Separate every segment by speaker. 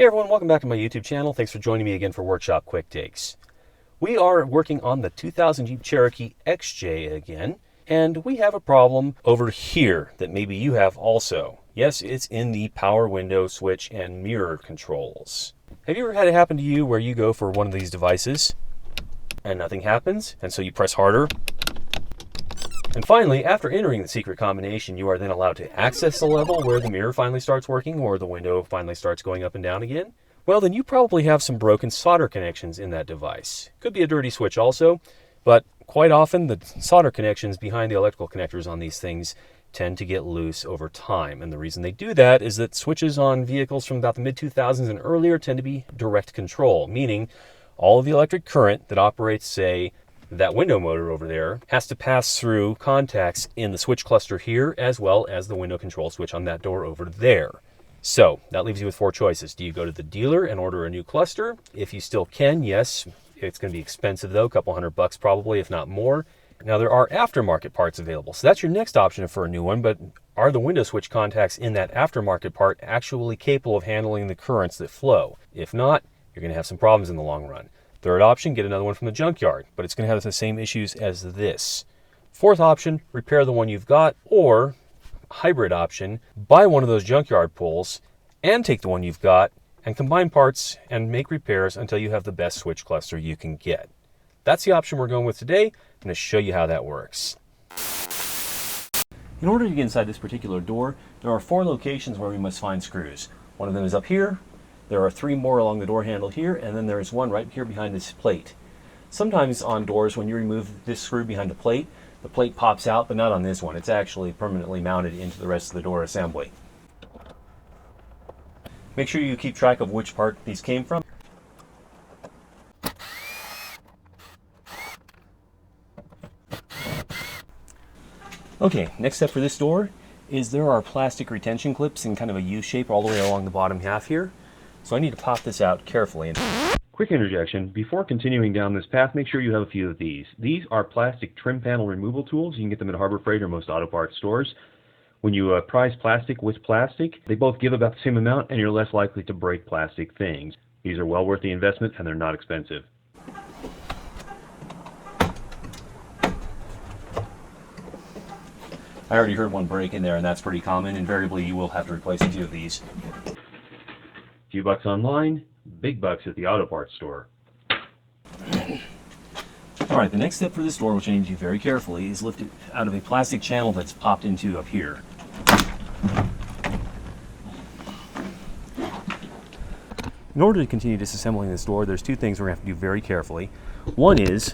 Speaker 1: Hey everyone, welcome back to my YouTube channel. Thanks for joining me again for Workshop Quick Takes. We are working on the 2000 Jeep Cherokee XJ again, and we have a problem over here that maybe you have also. Yes, it's in the power window switch and mirror controls. Have you ever had it happen to you where you go for one of these devices and nothing happens, and so you press harder? And finally, after entering the secret combination, you are then allowed to access the level where the mirror finally starts working or the window finally starts going up and down again. Well, then you probably have some broken solder connections in that device. Could be a dirty switch also, but quite often the solder connections behind the electrical connectors on these things tend to get loose over time. And the reason they do that is that switches on vehicles from about the mid-2000s and earlier tend to be direct control, meaning all of the electric current that operates, say, that window motor over there has to pass through contacts in the switch cluster here as well as the window control switch on that door over there. So that leaves you with four choices. Do you go to the dealer and order a new cluster? If you still can, yes. It's going to be expensive though, a couple $100 probably, if not more. Now there are aftermarket parts available, so that's your next option for a new one, but are the window switch contacts in that aftermarket part actually capable of handling the currents that flow? If not, you're going to have some problems in the long run. Third option, get another one from the junkyard, but it's going to have the same issues as this. Fourth option, repair the one you've got, or hybrid option, buy one of those junkyard pulls and take the one you've got and combine parts and make repairs until you have the best switch cluster you can get. That's the option we're going with today. I'm going to show you how that works. In order to get inside this particular door, there are 4 locations where we must find screws. One of them is up here. There are 3 more along the door handle here, and then there is one right here behind this plate. Sometimes on doors, when you remove this screw behind the plate pops out, but not on this one. It's actually permanently mounted into the rest of the door assembly. Make sure you keep track of which part these came from. Okay, next step for this door is there are plastic retention clips in kind of a U shape all the way along the bottom half here. So I need to pop this out carefully.
Speaker 2: Quick interjection, before continuing down this path, make sure you have a few of these. These are plastic trim panel removal tools. You can get them at Harbor Freight or most auto parts stores. When you price plastic with plastic, they both give about the same amount and you're less likely to break plastic things. These are well worth the investment and they're not expensive.
Speaker 1: I already heard one break in there, and that's pretty common. Invariably, you will have to replace a few of these.
Speaker 2: Few bucks online, big bucks at the auto parts store.
Speaker 1: Alright, the next step for this door, which I need to do very carefully, is lift it out of a plastic channel that's popped into up here. In order to continue disassembling this door, there's 2 things we're going to have to do very carefully. One is,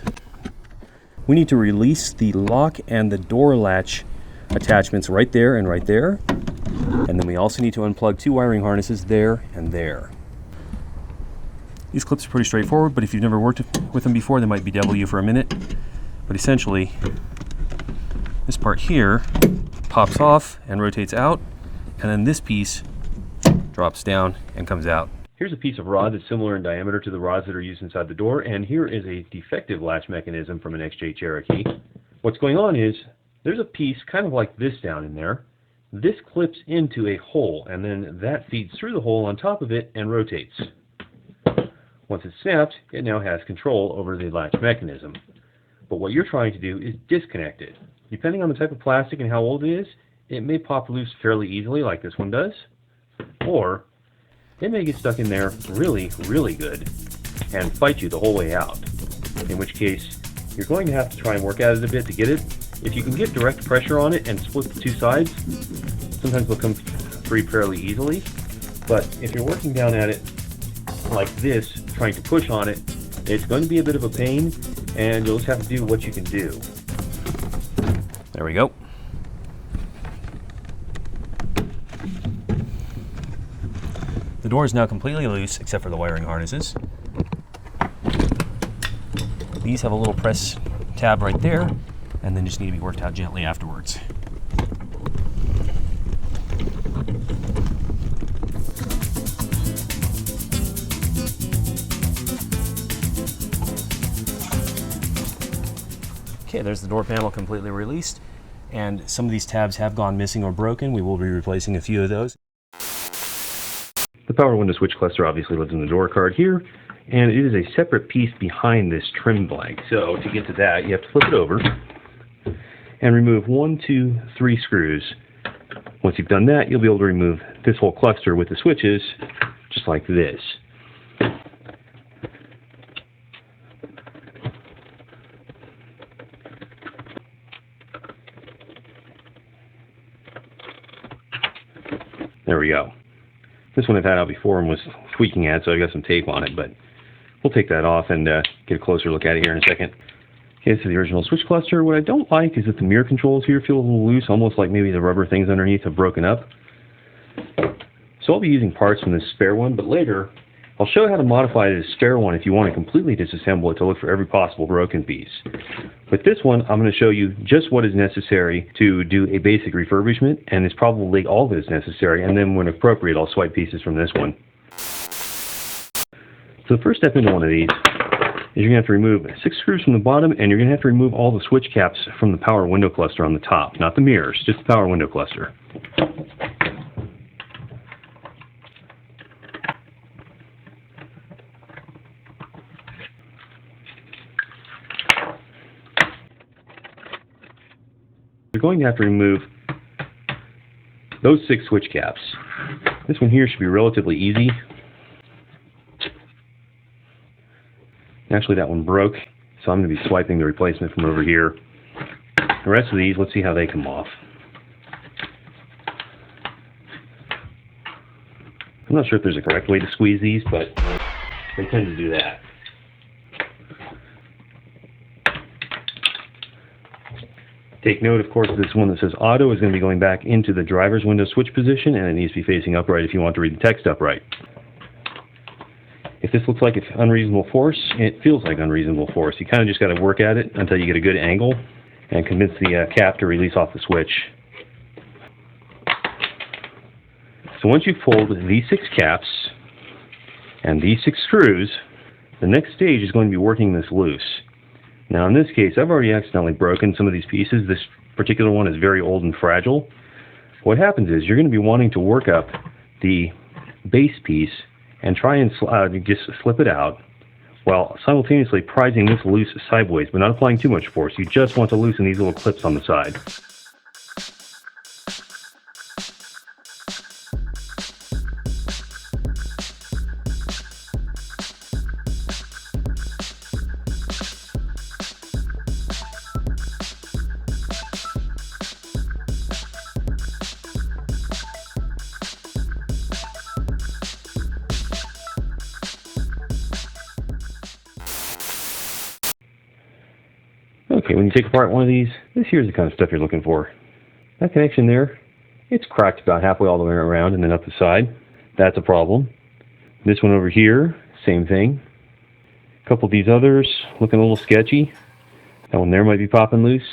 Speaker 1: we need to release the lock and the door latch attachments right there and right there. And then we also need to unplug 2 wiring harnesses there and there. These clips are pretty straightforward, but if you've never worked with them before, they might bedevil you for a minute. But essentially, this part here pops off and rotates out, and then this piece drops down and comes out.
Speaker 2: Here's a piece of rod that's similar in diameter to the rods that are used inside the door, and here is a defective latch mechanism from an XJ Cherokee. What's going on is, there's a piece kind of like this down in there. This clips into a hole, and then that feeds through the hole on top of it and rotates. Once it's snapped, it now has control over the latch mechanism. But what you're trying to do is disconnect it. Depending on the type of plastic and how old it is, it may pop loose fairly easily like this one does, or it may get stuck in there really, really good and fight you the whole way out. In which case, you're going to have to try and work at it a bit to get it. If you can get direct pressure on it and split the 2 sides, sometimes they'll come free fairly easily. But if you're working down at it like this, trying to push on it, it's going to be a bit of a pain, and you'll just have to do what you can do.
Speaker 1: There we go. The door is now completely loose except for the wiring harnesses. These have a little press tab right there, and then just need to be worked out gently afterwards. Okay, there's the door panel completely released, and some of these tabs have gone missing or broken. We will be replacing a few of those.
Speaker 2: The power window switch cluster obviously lives in the door card here, and it is a separate piece behind this trim blank. So to get to that, you have to flip it over and remove 1, 2, 3 screws. Once you've done that, you'll be able to remove this whole cluster with the switches, just like this. There we go. This one I've had out before and was squeaking at, so I've got some tape on it, but we'll take that off and get a closer look at it here in a second. Okay, so the original switch cluster. What I don't like is that the mirror controls here feel a little loose, almost like maybe the rubber things underneath have broken up. So I'll be using parts from this spare one, but later I'll show you how to modify this spare one if you want to completely disassemble it to look for every possible broken piece. With this one, I'm going to show you just what is necessary to do a basic refurbishment, and it's probably all that is necessary, and then when appropriate, I'll swipe pieces from this one. So the first step into one of these is you're going to have to remove 6 screws from the bottom, and you're going to have to remove all the switch caps from the power window cluster on the top. Not the mirrors, just the power window cluster. You're going to have to remove those 6 switch caps. This one here should be relatively easy. Actually, that one broke, so I'm going to be swiping the replacement from over here. The rest of these, let's see how they come off. I'm not sure if there's a correct way to squeeze these, but they tend to do that. Take note, of course, this one that says auto is going to be going back into the driver's window switch position, and it needs to be facing upright if you want to read the text upright. If this looks like it's unreasonable force, it feels like unreasonable force. You kind of just got to work at it until you get a good angle and convince the cap to release off the switch. So once you fold these 6 caps and these 6 screws, the next stage is going to be working this loose. Now in this case, I've already accidentally broken some of these pieces. This particular one is very old and fragile. What happens is you're going to be wanting to work up the base piece and try and just slip it out while simultaneously prizing this loose sideways, but not applying too much force. You just want to loosen these little clips on the side. Okay, when you take apart one of these, this here's the kind of stuff you're looking for. That connection there, it's cracked about halfway all the way around and then up the side. That's a problem. This one over here, same thing. A couple of these others, looking a little sketchy. That one there might be popping loose.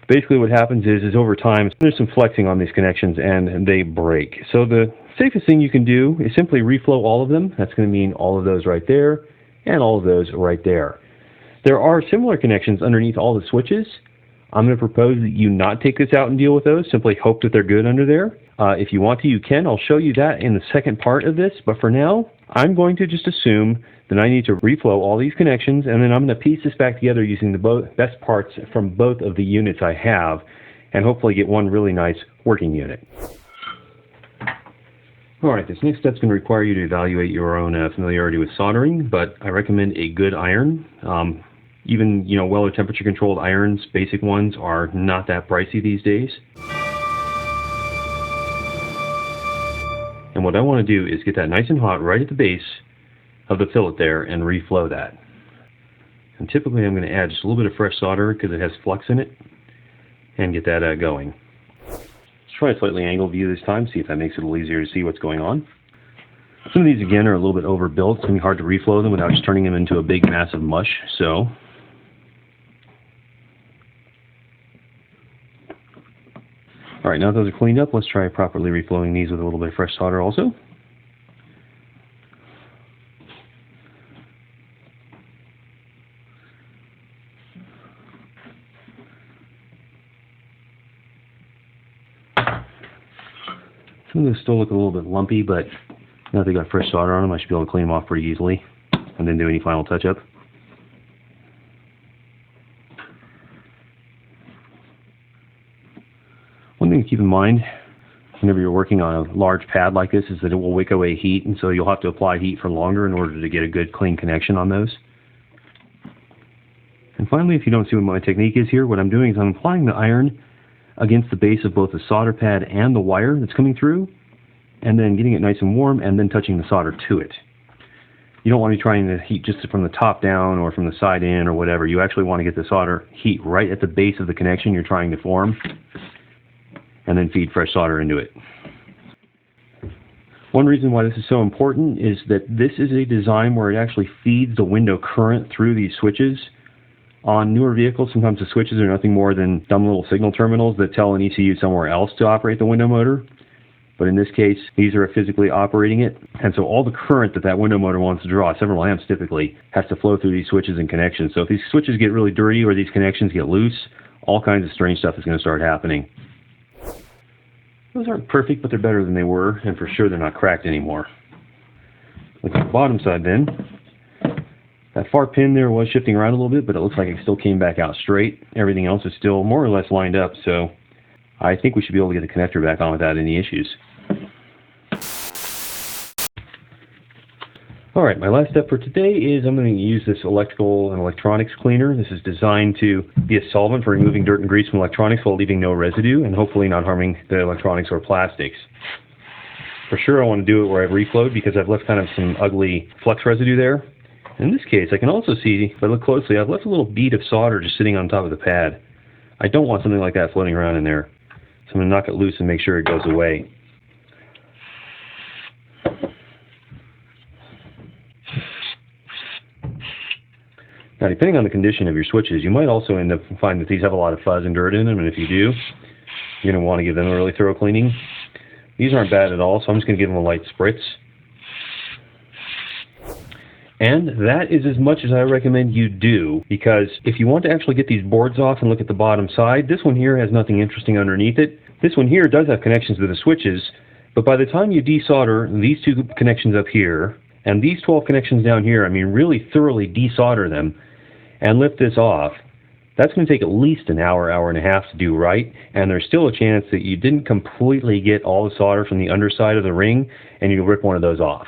Speaker 2: Basically what happens is over time, there's some flexing on these connections and they break. So the safest thing you can do is simply reflow all of them. That's going to mean all of those right there and all of those right there. There are similar connections underneath all the switches. I'm going to propose that you not take this out and deal with those. Simply hope that they're good under there. If you want to, you can. I'll show you that in the second part of this. But for now, I'm going to just assume that I need to reflow all these connections, and then I'm going to piece this back together using the best parts from both of the units I have, and hopefully get one really nice working unit. Alright, this next step's going to require you to evaluate your own familiarity with soldering, but I recommend a good iron. Even, well temperature controlled irons, basic ones, are not that pricey these days. And what I want to do is get that nice and hot right at the base of the fillet there and reflow that. And typically I'm going to add just a little bit of fresh solder because it has flux in it, and get that going. Let's try a slightly angled view this time, see if that makes it a little easier to see what's going on. Some of these again are a little bit overbuilt. It's going to be hard to reflow them without just turning them into a big massive mush. So alright, now that those are cleaned up, let's try properly reflowing these with a little bit of fresh solder also. Some of those still look a little bit lumpy, but Now that they got fresh solder on them, I should be able to clean them off pretty easily and then do any final touch-up. One thing to keep in mind whenever you're working on a large pad like this is that it will wick away heat, and so you'll have to apply heat for longer in order to get a good clean connection on those. And finally, if you don't see what my technique is here, what I'm doing is I'm applying the iron against the base of both the solder pad and the wire that's coming through, and then getting it nice and warm, and then touching the solder to it. You don't want to be trying to heat just from the top down or from the side in or whatever. You actually want to get the solder heat right at the base of the connection you're trying to form, and then feed fresh solder into it. One reason why this is so important is that this is a design where it actually feeds the window current through these switches. On newer vehicles, sometimes the switches are nothing more than dumb little signal terminals that tell an ECU somewhere else to operate the window motor. But in this case, these are physically operating it, and so all the current that that window motor wants to draw, several amps typically, has to flow through these switches and connections. So if these switches get really dirty or these connections get loose, all kinds of strange stuff is going to start happening. Those aren't perfect, but they're better than they were, and for sure they're not cracked anymore. Look at the bottom side then. That far pin there was shifting around a little bit, but it looks like it still came back out straight. Everything else is still more or less lined up, so I think we should be able to get the connector back on without any issues. Alright, my last step for today is I'm going to use this electrical and electronics cleaner. This is designed to be a solvent for removing dirt and grease from electronics while leaving no residue and hopefully not harming the electronics or plastics. For sure I want to do it where I've reflowed because I've left kind of some ugly flux residue there. In this case, I can also see, if I look closely, I've left a little bead of solder just sitting on top of the pad. I don't want something like that floating around in there. So I'm going to knock it loose and make sure it goes away. Now, depending on the condition of your switches, you might also end up finding that these have a lot of fuzz and dirt in them, and if you do, you're going to want to give them a really thorough cleaning. These aren't bad at all, so I'm just going to give them a light spritz. And that is as much as I recommend you do, because if you want to actually get these boards off and look at the bottom side, this one here has nothing interesting underneath it. This one here does have connections to the switches, but by the time you desolder these two connections up here, and these 12 connections down here, I mean really thoroughly desolder them, and lift this off, that's going to take at least an hour, hour and a half to do right, and there's still a chance that you didn't completely get all the solder from the underside of the ring, and you'll rip one of those off.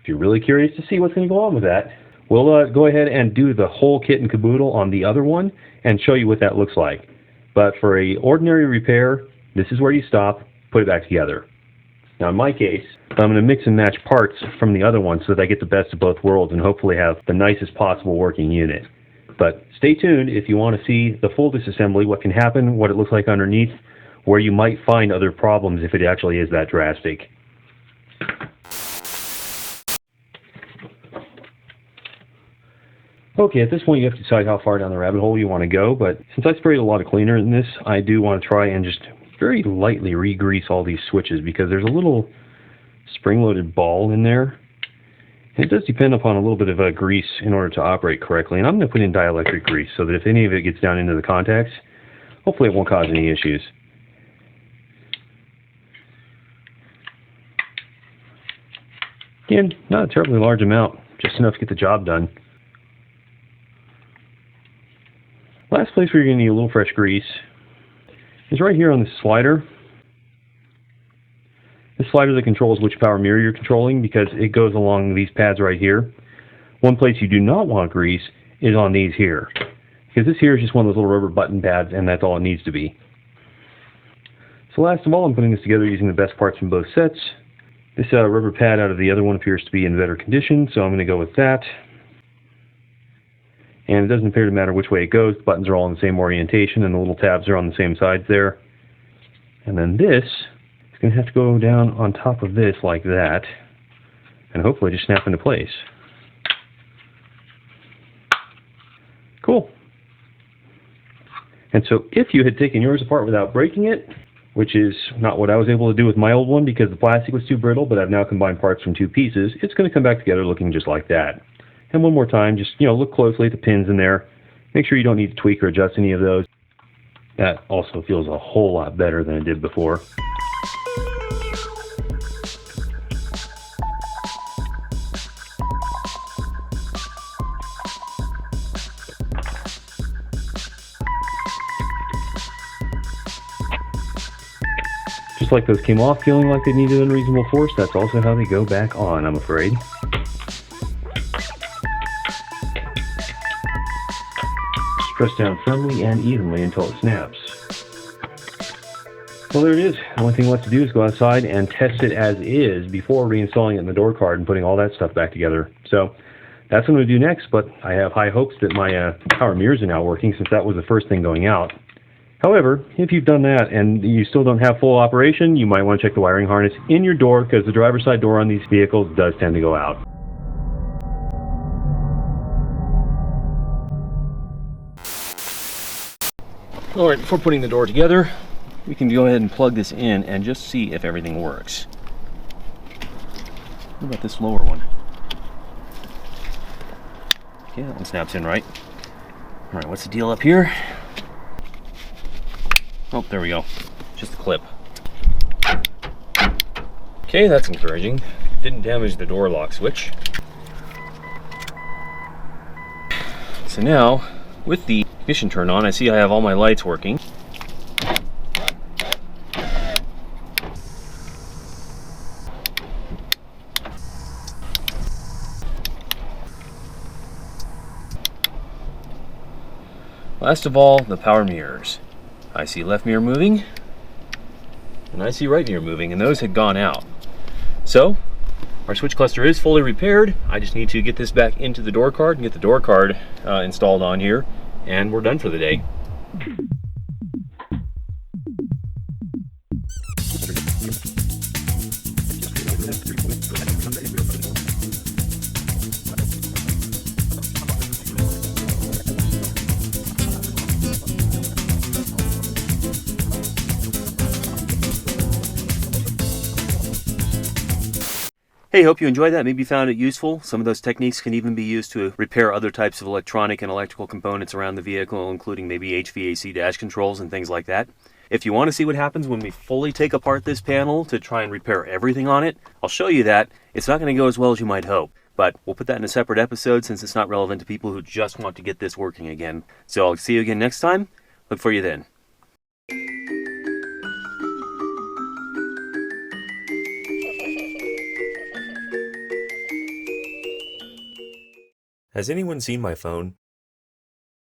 Speaker 2: If you're really curious to see what's going to go on with that, we'll go ahead and do the whole kit and caboodle on the other one, and show you what that looks like. But for an ordinary repair, this is where you stop, put it back together. Now in my case, I'm going to mix and match parts from the other one so that I get the best of both worlds and hopefully have the nicest possible working unit. But stay tuned if you want to see the full disassembly, what can happen, what it looks like underneath, where you might find other problems if it actually is that drastic. Okay, at this point you have to decide how far down the rabbit hole you want to go, but since I sprayed a lot of cleaner in this, I do want to try and just very lightly re-grease all these switches because there's a little spring-loaded ball in there. It does depend upon a little bit of grease in order to operate correctly, and I'm going to put in dielectric grease so that if any of it gets down into the contacts, hopefully it won't cause any issues. Again, not a terribly large amount, just enough to get the job done. Last place where you're going to need a little fresh grease is right here on this slider. This slider that controls which power mirror you're controlling because it goes along these pads right here. One place you do not want grease is on these here, because this here is just one of those little rubber button pads and that's all it needs to be. So last of all, I'm putting this together using the best parts from both sets. This rubber pad out of the other one appears to be in better condition, so I'm going to go with that. And it doesn't appear to matter which way it goes. The buttons are all in the same orientation and the little tabs are on the same sides there. And then this is going to have to go down on top of this like that and hopefully just snap into place. Cool. And so if you had taken yours apart without breaking it, which is not what I was able to do with my old one because the plastic was too brittle, but I've now combined parts from two pieces, it's going to come back together looking just like that. And one more time, just look closely at the pins in there. Make sure you don't need to tweak or adjust any of those. That also feels a whole lot better than it did before. Just like those came off feeling like they needed unreasonable force, that's also how they go back on, I'm afraid. Press down firmly and evenly until it snaps. Well, there it is. The only thing left to do is go outside and test it as is before reinstalling it in the door card and putting all that stuff back together. So that's what I'm going to do next, but I have high hopes that my power mirrors are now working, since that was the first thing going out. However, if you've done that and you still don't have full operation, you might want to check the wiring harness in your door, because the driver's side door on these vehicles does tend to go out. Alright, before putting the door together, we can go ahead and plug this in and just see if everything works. What about this lower one? Okay, that one snaps in right. Alright, what's the deal up here? Oh, there we go. Just a clip. Okay, that's encouraging. Didn't damage the door lock switch. So now, with the ignition turned on, I see I have all my lights working. Last of all, the power mirrors. I see left mirror moving, and I see right mirror moving, and those had gone out. So, our switch cluster is fully repaired. I just need to get this back into the door card and get the door card installed on here, and we're done for the day. Hey, hope you enjoyed that. Maybe you found it useful. Some of those techniques can even be used to repair other types of electronic and electrical components around the vehicle, including maybe HVAC dash controls and things like that. If you want to see what happens when we fully take apart this panel to try and repair everything on it, I'll show you that. It's not going to go as well as you might hope, but we'll put that in a separate episode since it's not relevant to people who just want to get this working again. So I'll see you again next time. Look for you then.
Speaker 1: Has anyone seen my phone?